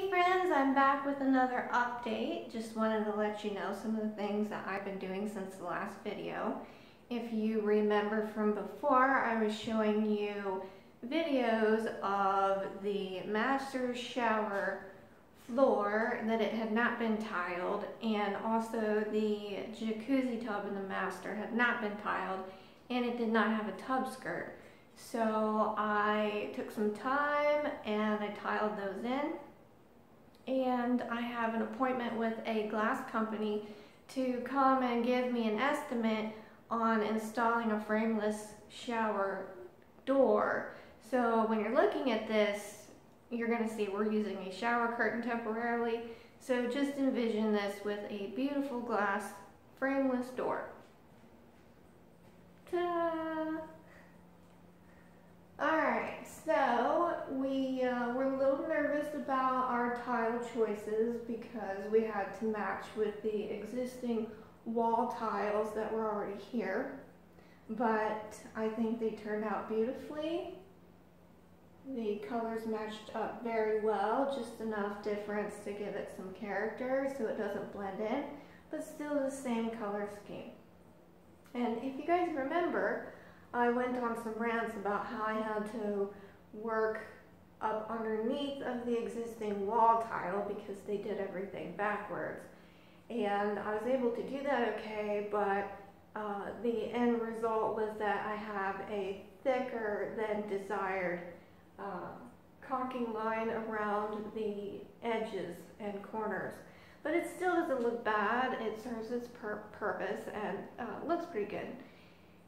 Hey friends, I'm back with another update. Just wanted to let you know some of the things that I've been doing since the last video. If you remember from before, I was showing you videos of the master shower floor that it had not been tiled, and also the jacuzzi tub in the master had not been tiled and it did not have a tub skirt. So I took some time and I tiled those in. And I have an appointment with a glass company to come and give me an estimate on installing a frameless shower door. So when you're looking at this, you're going to see we're using a shower curtain temporarily. So just envision this with a beautiful glass frameless door. Ta-da! Alright, so we were a little nervous about our tile choices because we had to match with the existing wall tiles that were already here. But I think they turned out beautifully. The colors matched up very well, just enough difference to give it some character so it doesn't blend in, but still the same color scheme. And if you guys remember, I went on some rants about how I had to work up underneath of the existing wall tile because they did everything backwards. And I was able to do that okay, but the end result was that I have a thicker than desired caulking line around the edges and corners. But it still doesn't look bad. It serves its purpose and looks pretty good.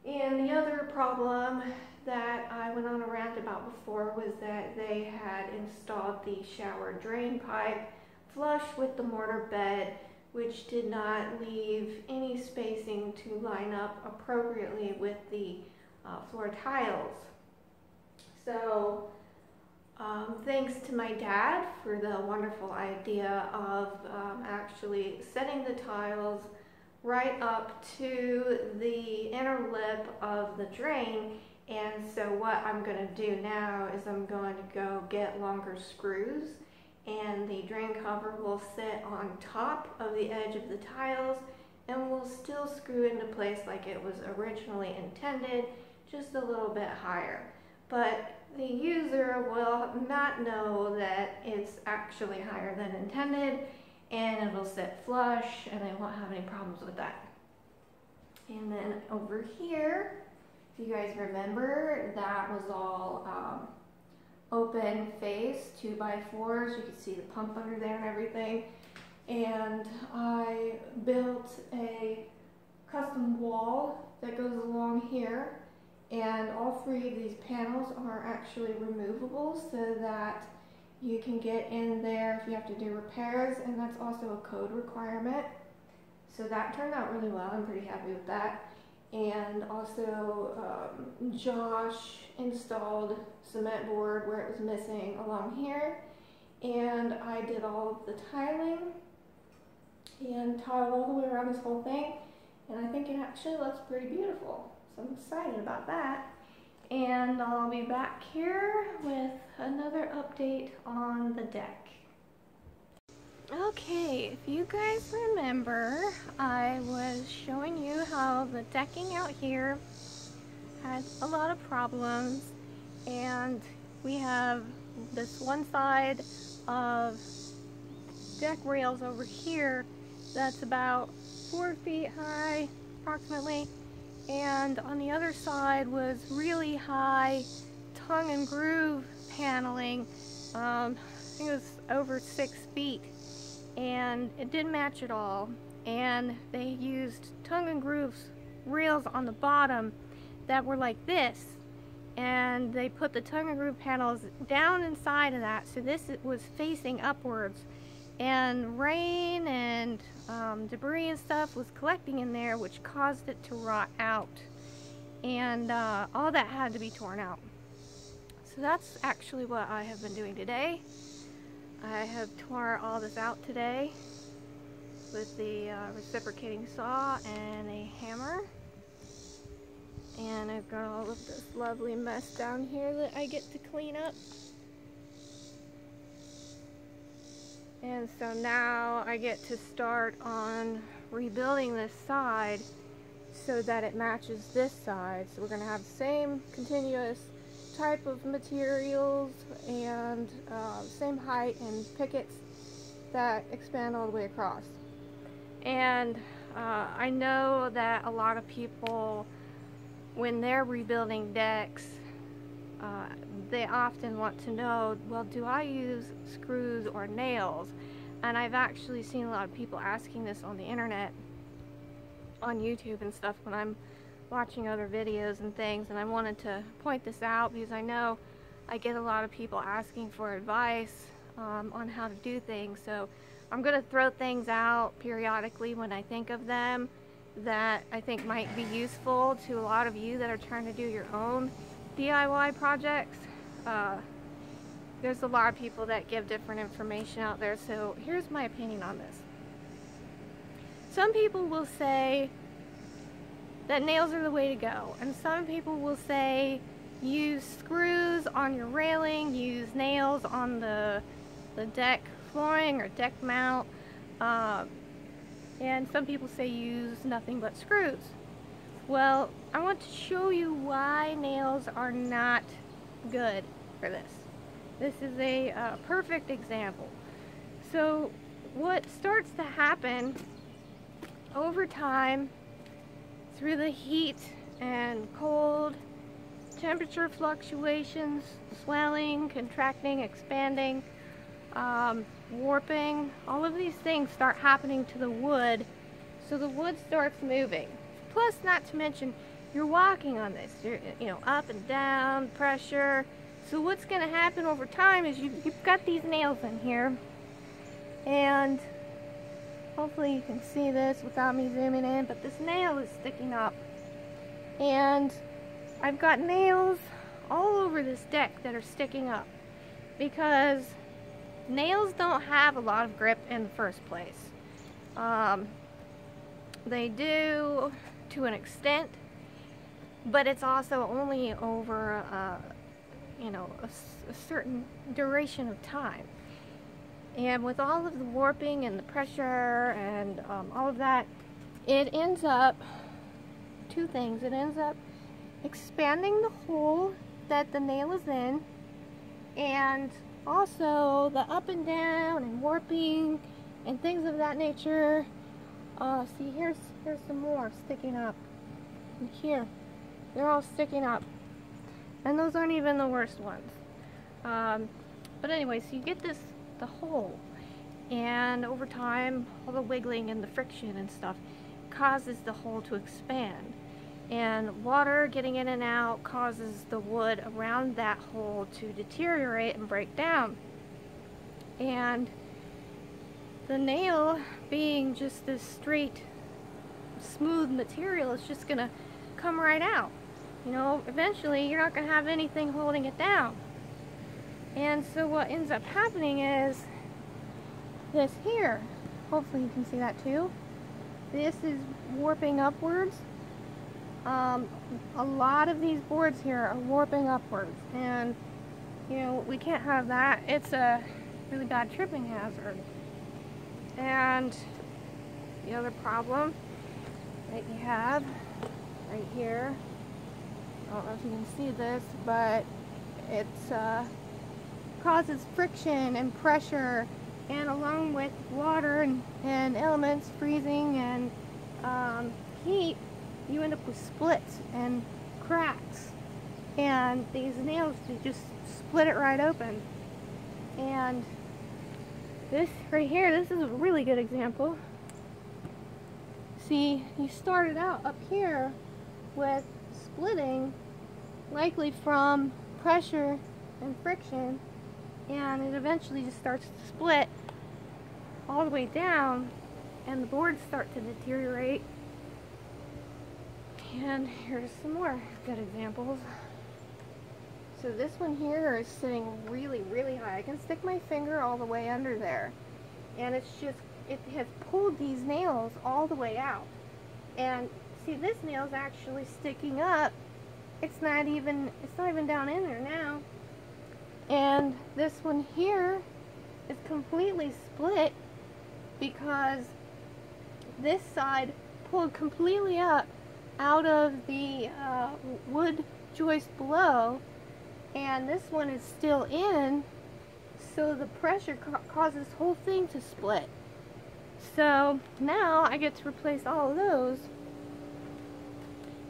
And the other problem that I went on a rant about before was that they had installed the shower drain pipe flush with the mortar bed, which did not leave any spacing to line up appropriately with the floor tiles. So thanks to my dad for the wonderful idea of actually setting the tiles right up to the inner lip of the drain. And so what I'm going to do now is I'm going to go get longer screws, and the drain cover will sit on top of the edge of the tiles and will still screw into place like it was originally intended, just a little bit higher. But the user will not know that it's actually higher than intended, and it'll sit flush and they won't have any problems with that. And then over here, if you guys remember, that was all open face 2x4s. You can see the pump under there and everything. And I built a custom wall that goes along here, and all three of these panels are actually removable so that you can get in there if you have to do repairs, and that's also a code requirement. So that turned out really well. I'm pretty happy with that. And also Josh installed cement board where it was missing along here, and I did all of the tiling and tiled all the way around this whole thing, and I think it actually looks pretty beautiful. So I'm excited about that. And I'll be back here with another update on the deck. Okay, if you guys remember, I was showing you how the decking out here had a lot of problems, and we have this one side of deck rails over here that's about 4 feet high approximately, and on the other side was really high tongue and groove paneling. I think it was over 6 feet, and it didn't match at all. And they used tongue and grooves rails on the bottom that were like this, and they put the tongue and groove panels down inside of that, so this was facing upwards, and rain and debris and stuff was collecting in there, which caused it to rot out, and all that had to be torn out. So that's actually what I have been doing today. I have tore all this out today with the reciprocating saw and a hammer, and I've got all of this lovely mess down here that I get to clean up. And so now I get to start on rebuilding this side so that it matches this side. So we're going to have the same continuous type of materials and same height and pickets that expand all the way across. And I know that a lot of people, when they're rebuilding decks, they often want to know, well, do I use screws or nails? And I've actually seen a lot of people asking this on the internet, on YouTube and stuff, when I'm watching other videos and things, and I wanted to point this out because I know I get a lot of people asking for advice on how to do things. So I'm going to throw things out periodically when I think of them that I think might be useful to a lot of you that are trying to do your own DIY projects. There's a lot of people that give different information out there, so here's my opinion on this. Some people will say that nails are the way to go, and some people will say use screws on your railing, use nails on the deck flooring or deck mount, and some people say use nothing but screws. Well, I want to show you why nails are not good for this. This is a perfect example. So what starts to happen over time through the heat and cold, temperature fluctuations, swelling, contracting, expanding, warping, all of these things start happening to the wood, so the wood starts moving. Plus, not to mention, you're walking on this, you're, up and down, pressure. So what's going to happen over time is you've got these nails in here, and hopefully you can see this without me zooming in, but this nail is sticking up. And I've got nails all over this deck that are sticking up because nails don't have a lot of grip in the first place. They do to an extent, but it's also only over a certain duration of time. And with all of the warping and the pressure and all of that, it ends up two things. It ends up expanding the hole that the nail is in, and also the up and down and warping and things of that nature. See, here's some more sticking up. And here, they're all sticking up. And those aren't even the worst ones. But anyway, so you get the hole, and over time, all the wiggling and the friction and stuff causes the hole to expand. And water getting in and out causes the wood around that hole to deteriorate and break down. And the nail, being just this straight, smooth material, is just gonna come right out. Eventually you're not gonna have anything holding it down. And so what ends up happening is this here. Hopefully you can see that too. This is warping upwards. A lot of these boards here are warping upwards, and we can't have that. It's a really bad tripping hazard. And the other problem that you have right here, I don't know if you can see this, but it causes friction and pressure, and along with water and elements, freezing and heat, you end up with splits and cracks, and these nails just split it right open. And this right here, this is a really good example. See, you started out up here with splitting, likely from pressure and friction, and it eventually just starts to split all the way down, and the boards start to deteriorate. And here's some more good examples. So this one here is sitting really, really high. I can stick my finger all the way under there, and it has pulled these nails all the way out. And see, this nail is actually sticking up. It's not even down in there now. And this one here is completely split because this side pulled completely up out of the wood joist below, and this one is still in, so the pressure causes this whole thing to split. So now I get to replace all of those.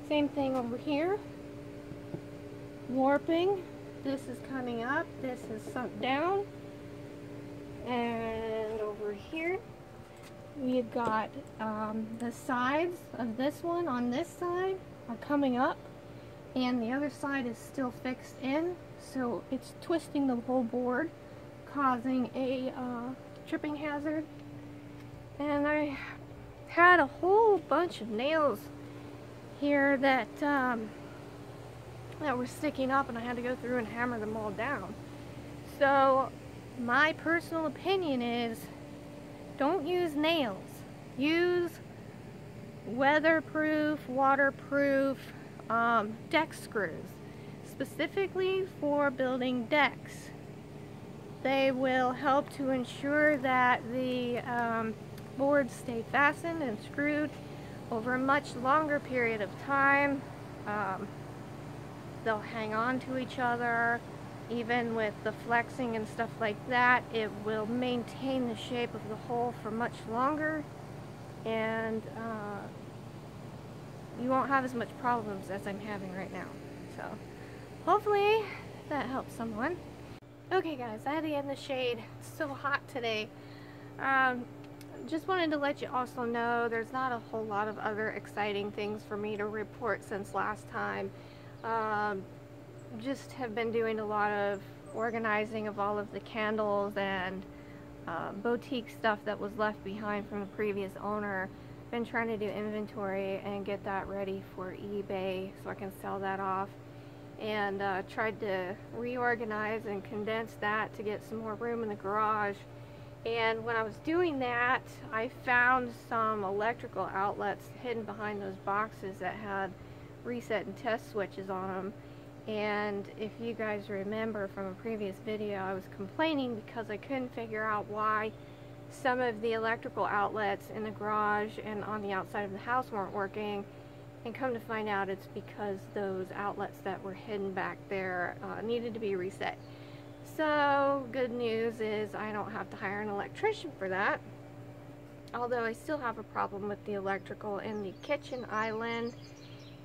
Same thing over here. Warping. This is coming up. This is sunk down. And over here we've got the sides of this one on this side are coming up, and the other side is still fixed in, so it's twisting the whole board, causing a tripping hazard. And I had a whole bunch of nails here that were sticking up, and I had to go through and hammer them all down. So my personal opinion is, don't use nails. Use weatherproof, waterproof deck screws, specifically for building decks. They will help to ensure that the boards stay fastened and screwed over a much longer period of time. They'll hang on to each other. Even with the flexing and stuff like that, it will maintain the shape of the hole for much longer, and you won't have as much problems as I'm having right now. So hopefully that helps someone. Okay guys, I had to get in the shade. It's so hot today. Just wanted to let you also know there's not a whole lot of other exciting things for me to report since last time. Just have been doing a lot of organizing of all of the candles and boutique stuff that was left behind from the previous owner. Been trying to do inventory and get that ready for eBay so I can sell that off, and tried to reorganize and condense that to get some more room in the garage. And when I was doing that, I found some electrical outlets hidden behind those boxes that had reset and test switches on them. And if you guys remember from a previous video, I was complaining because I couldn't figure out why some of the electrical outlets in the garage and on the outside of the house weren't working. And come to find out, it's because those outlets that were hidden back there needed to be reset. So good news is I don't have to hire an electrician for that. Although I still have a problem with the electrical in the kitchen island,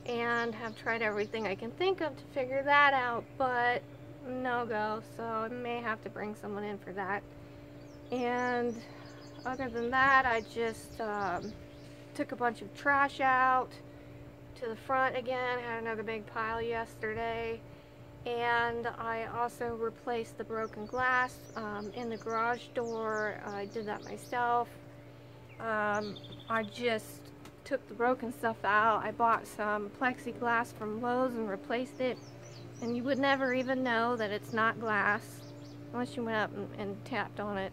and have tried everything I can think of to figure that out, but no go, so I may have to bring someone in for that. And other than that, I just took a bunch of trash out to the front again. Had another big pile yesterday, and I also replaced the broken glass in the garage door. I did that myself. I just took the broken stuff out. I bought some plexiglass from Lowe's and replaced it, and you would never even know that it's not glass unless you went up and tapped on it.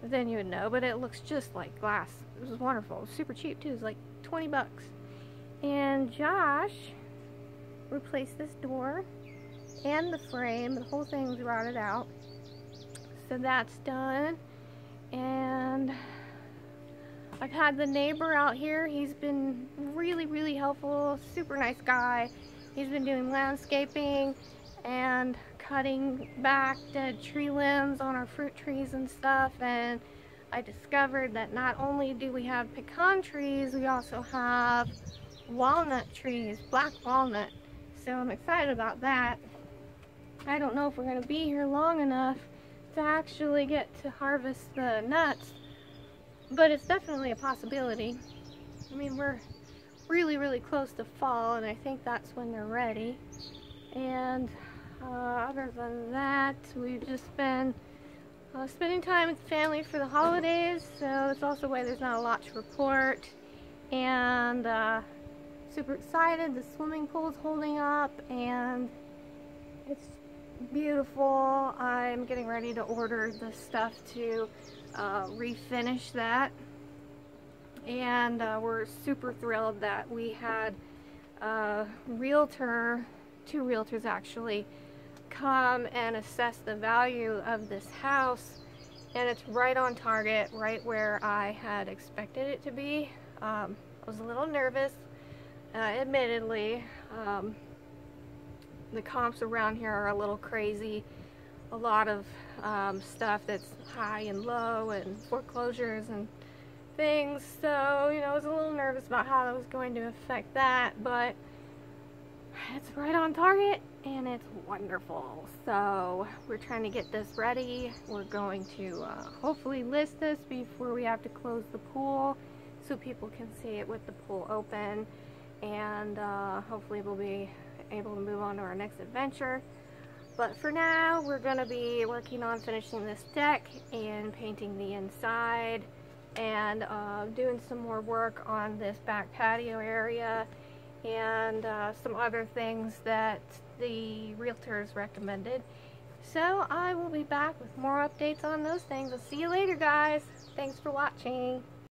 Then you would know, but it looks just like glass. It was wonderful. It was super cheap too. It was like 20 bucks. And Josh replaced this door and the frame. The whole thing was rotted out, so that's done. And I've had the neighbor out here. He's been really helpful, super nice guy. He's been doing landscaping and cutting back dead tree limbs on our fruit trees and stuff. And I discovered that not only do we have pecan trees, we also have walnut trees, black walnut. So I'm excited about that. I don't know if we're going to be here long enough to actually get to harvest the nuts, but it's definitely a possibility. I mean, we're really close to fall, and I think that's when they're ready. And other than that, we've just been spending time with the family for the holidays, so it's also why there's not a lot to report. And super excited. The swimming pool's holding up, and it's beautiful. I'm getting ready to order the stuff to refinish that, and we're super thrilled that we had a realtor, two realtors actually, come and assess the value of this house and it's right on target, right where I had expected it to be. I was a little nervous, admittedly. The comps around here are a little crazy. A lot of stuff that's high and low and foreclosures and things, so you know, I was a little nervous about how that was going to affect that, but it's right on target and it's wonderful. So we're trying to get this ready. We're going to hopefully list this before we have to close the pool so people can see it with the pool open, and hopefully we'll be able to move on to our next adventure. But for now, we're going to be working on finishing this deck and painting the inside, and doing some more work on this back patio area, and some other things that the realtors recommended. So I will be back with more updates on those things. I'll see you later, guys. Thanks for watching.